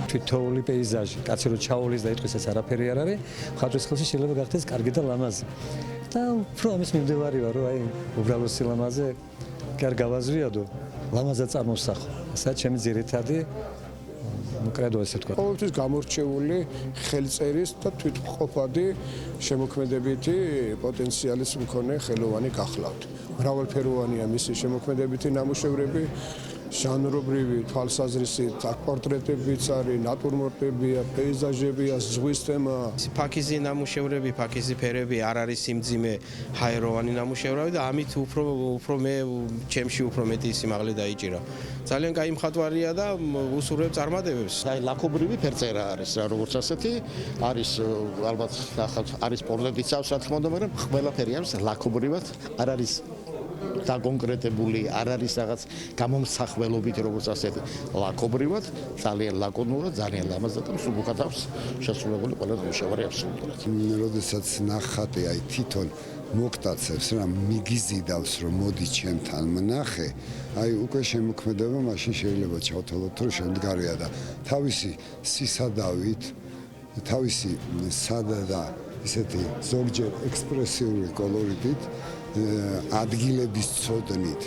თითოეული პეიზაჟი, კაცი რო ჩაოლის და იტყვის ეს არაფერი არ არის, მხატვრის ხელში შეიძლება გახდეს კარგი და ლამაზი. და უფრო ამის მიმდევარი ვარ, რომ აი უბრალო სილამაზე კი არ გავაზრიადო, ლამაზად წარმოსახო. ასაა ჩემი ძირითადი კრედო ესე ვთქვა. ყოველთვის გამორჩეული ხელწერის და თვითმყოფადი შემოქმედებითი პოტენციალის მქონე ხელოვანი გახლავთ. მრავალფეროვანია მისი შემოქმედებითი ნამუშევრები, ჟანრობრივი თვალსაზრისით, პორტრეტებიც არის, ნატურმორტებია, პეიზაჟებია, ზღვის თემა. ფაქიზი ნამუშევრები, ფაქიზი ფერები არ არის სიმძიმე ჰაეროვანი ნამუშევრები და ამით უფრო მე ჩემში უფრო მეტი სიმაღლე დაიჭირა. ძალიან კაი მხატვარია და უსურვებს წარმატებებს. აი ლაქობრივი ფერწერა არის რა როგორც ასეთი არის ალბათ ახალ არის პორტრეტიც აქვს რა თქმა უნდა, მაგრამ ყველაფერი არის ლაქობრივად არ არის დაკონკრეტებული, არ არის რაღაც გამომსახველობით როგორც ასეთი ლაქობრივად, ძალიან ლაკონურად, ძალიან ლამაზად და სულუხად აქვს შესრულებული ყველა ნამუშევარი აბსოლუტურად. როდესაც ნახატი აი თვითონ მოგტაცებს რა მიგიზიდავს რომ მოდი ჩემთან მნახე, აი უკვე შემოქმედება მაშინ შეიძლება ჩავთვალოთ რომ შემდგარია და თავისი სისადავით, თავისი სადა და ისეთი ზოგჯერ ექსპრესიული კოლორიტით ადგილების ცოდნით,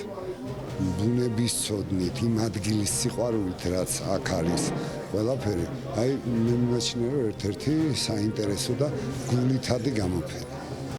ბუნების ცოდნით, იმ ადგილის სიყვარულით, რაც აქ არის, ყველაფერი, აი მე მიმაჩნია რომ ერთ-ერთი საინტერესო და გულითადი გამოფენა.